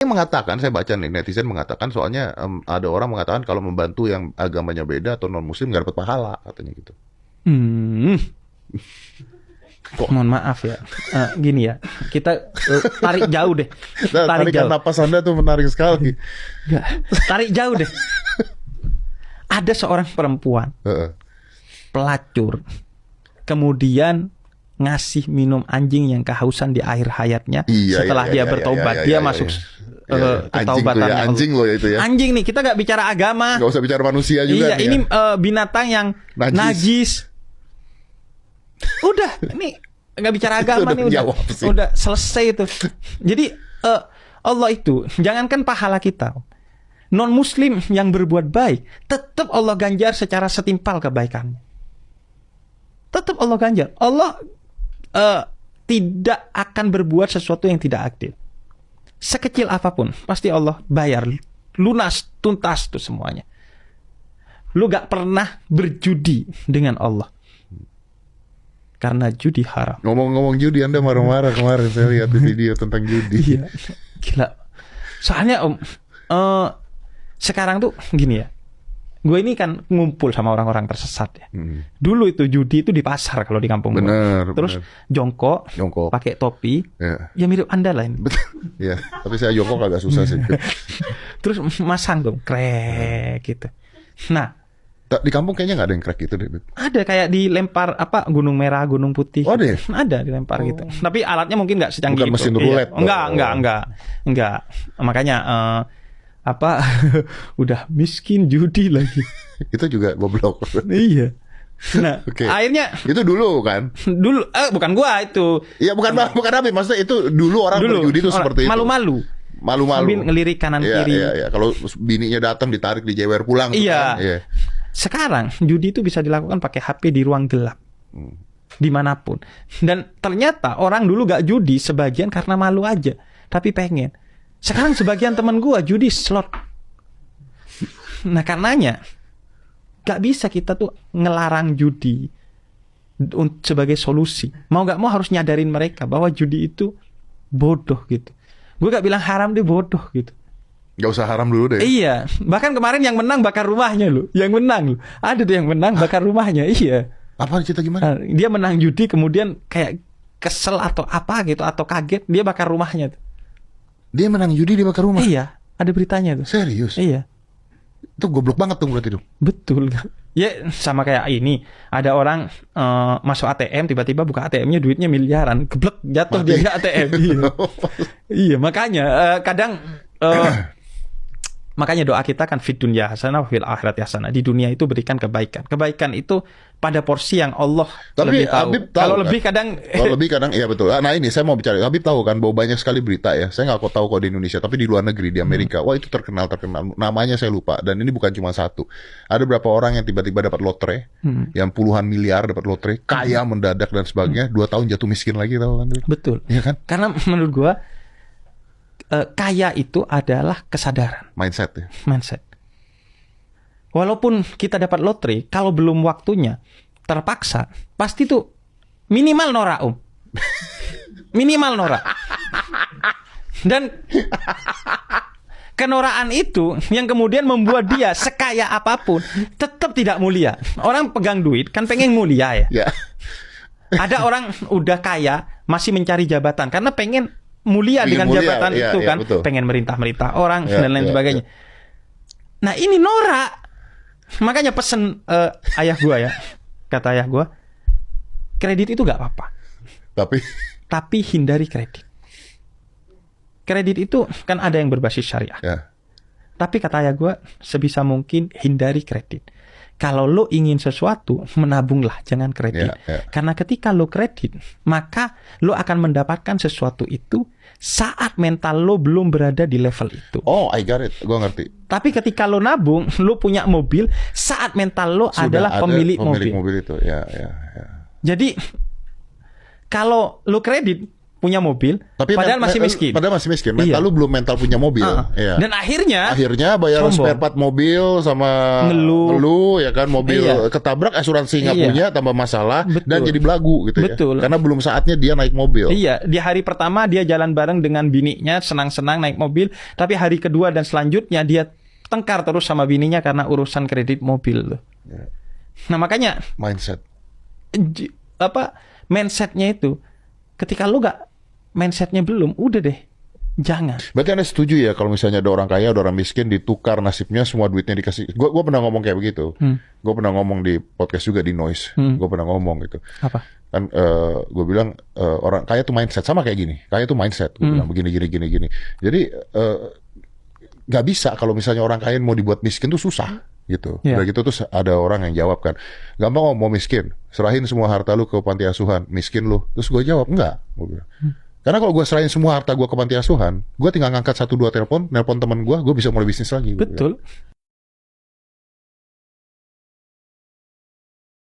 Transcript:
mengatakan, saya baca nih, netizen mengatakan, soalnya ada orang mengatakan kalau membantu yang agamanya beda atau non-muslim nggak dapat pahala, katanya gitu. Mohon maaf ya, gini ya, kita tarik jauh deh. Tarikan napas Anda tuh menarik sekali. Tarik jauh deh. Ada seorang perempuan pelacur, kemudian ngasih minum anjing yang kehausan di akhir hayatnya. Setelah dia bertobat, dia masuk ketaubatannya. Anjing loh itu ya. Anjing nih, kita nggak bicara agama. Nggak usah bicara manusia juga. Iya, ini binatang yang najis. Udah, ini nggak bicara agama nih, udah selesai itu. Jadi Allah itu, jangankan pahala kita, non muslim yang berbuat baik, tetap Allah ganjar secara setimpal kebaikannya. Tetap Allah ganjar. Allah tidak akan berbuat sesuatu yang tidak adil. Sekecil apapun, pasti Allah bayar lunas, tuntas tuh semuanya. Lu gak pernah berjudi dengan Allah, karena judi haram. Ngomong-ngomong judi, Anda marah-marah kemarin saya lihat di video tentang judi. Iya, gila. Soalnya sekarang tuh gini ya, gue ini kan ngumpul sama orang-orang tersesat ya. Dulu itu judi itu di pasar kalau di kampung gue. Terus jongkok, pakai topi, ya mirip Anda lah ini. Iya, tapi saya jongkok agak susah sih. Terus masang dong, krek gitu. Nah, di kampung kayaknya nggak ada yang crack gitu deh. Ada kayak dilempar apa, gunung merah, gunung putih. Oh, ada? Ada dilempar gitu. Tapi alatnya mungkin nggak secanggih bukan itu. Mesin roulette. Enggak. Makanya udah miskin judi lagi. Itu juga goblok. Iya. Nah, akhirnya itu dulu kan? Dulu bukan gua itu. Iya, bukan Abi, maksudnya itu dulu orang berjudi itu seperti itu. Malu-malu sambil ngelirik kanan kiri. Iya. Kalau bininya datang ditarik, dijewer pulang. Iya. Kan? Iya. Sekarang judi itu bisa dilakukan pakai HP di ruang gelap, dimanapun. Dan ternyata orang dulu gak judi sebagian karena malu aja, tapi pengen. Sekarang sebagian teman gua judi slot. Nah, karenanya gak bisa kita tuh ngelarang judi sebagai solusi. Mau gak mau harus nyadarin mereka bahwa judi itu bodoh gitu. Gue gak bilang haram, dia bodoh gitu. Gak usah haram dulu deh. Iya, bahkan kemarin yang menang bakar rumahnya loh. Yang menang loh. Ada tuh yang menang bakar rumahnya. Iya. Apa cerita gimana? Dia menang judi kemudian kayak kesel atau apa gitu, atau kaget, dia bakar rumahnya tuh. Dia menang judi, dia bakar rumah? Iya, ada beritanya tuh. Serius? Iya. Itu goblok banget tuh berarti dong. Betul. Ya sama kayak ini, ada orang masuk ATM, tiba-tiba buka ATM-nya duitnya miliaran, geblek jatuh dia nggak ATM. Iya, makanya kadang makanya doa kita kan fid dunya hasanah wa fil akhirati hasanah. Di dunia itu berikan kebaikan. Kebaikan itu pada porsi yang Allah lebih tahu. Kalau lebih kadang iya betul. Nah, ini saya mau bicara. Habib tahu kan bahwa banyak sekali berita ya. Saya nggak tahu kok di Indonesia, tapi di luar negeri, di Amerika. Wah, itu terkenal. Namanya saya lupa. Dan ini bukan cuma satu. Ada berapa orang yang tiba-tiba dapat lotre, yang puluhan miliar dapat lotre, kaya mendadak dan sebagainya. 2 tahun jatuh miskin lagi, tahu kan? Betul. Iya kan? Karena menurut gua kaya itu adalah kesadaran, mindset. Walaupun kita dapat lotre, kalau belum waktunya, terpaksa, pasti tuh minimal norak, minimal norak. Dan kenoraan itu yang kemudian membuat dia sekaya apapun tetap tidak mulia. Orang pegang duit kan pengen mulia ya. Ada orang udah kaya masih mencari jabatan karena pengen mulia dengan jabatan itu kan, pengen merintah orang dan lain sebagainya. Nah, ini norak. Makanya pesen ayah gua ya, kata ayah gua, kredit itu gak apa-apa, tapi hindari kredit. Kredit itu kan ada yang berbasis syariah, tapi kata ayah gua, sebisa mungkin hindari kredit. Kalau lo ingin sesuatu, menabunglah, jangan kredit. Karena ketika lo kredit, maka lo akan mendapatkan sesuatu itu saat mental lo belum berada di level itu. Oh, I got it. Gue ngerti. Tapi ketika lo nabung, lo punya mobil, saat mental lo adalah pemilik mobil itu. Ya. Jadi, kalau lo kredit, punya mobil, Tapi padahal masih miskin. Padahal masih miskin. Mental lu belum mental punya mobil. Iya. Dan akhirnya bayar sombong. spare part mobil sama ngeluh ya kan, mobil ketabrak, asuransi nggak punya, tambah masalah. Betul. Dan jadi belagu gitu Betul. ya. Karena belum saatnya dia naik mobil. Iya, di hari pertama dia jalan bareng dengan bininya, senang-senang naik mobil, tapi hari kedua dan selanjutnya dia tengkar terus sama bininya karena urusan kredit mobil loh. Ya. Nah, makanya Mindset. mindsetnya itu, ketika lu nggak mindsetnya belum, udah deh, jangan. Berarti Anda setuju ya kalau misalnya ada orang kaya, ada orang miskin, ditukar nasibnya, semua duitnya dikasih. Gue pernah ngomong kayak begitu. Gue pernah ngomong di podcast juga di Noise. Gue pernah ngomong gitu. Apa? Kan gue bilang orang kaya tuh mindset sama kayak gini. Kaya tuh mindset. Gue bilang begini. Jadi nggak bisa kalau misalnya orang kaya mau dibuat miskin tuh susah gitu. Udah gitu terus ada orang yang jawab kan, gampang mau miskin, serahin semua harta lu ke panti asuhan, miskin lu. Terus gue jawab enggak. Gue bilang. Karena kalau gue serahin semua harta gue ke panti asuhan, gue tinggal ngangkat 1-2 nelpon teman gue bisa mulai bisnis lagi. Betul.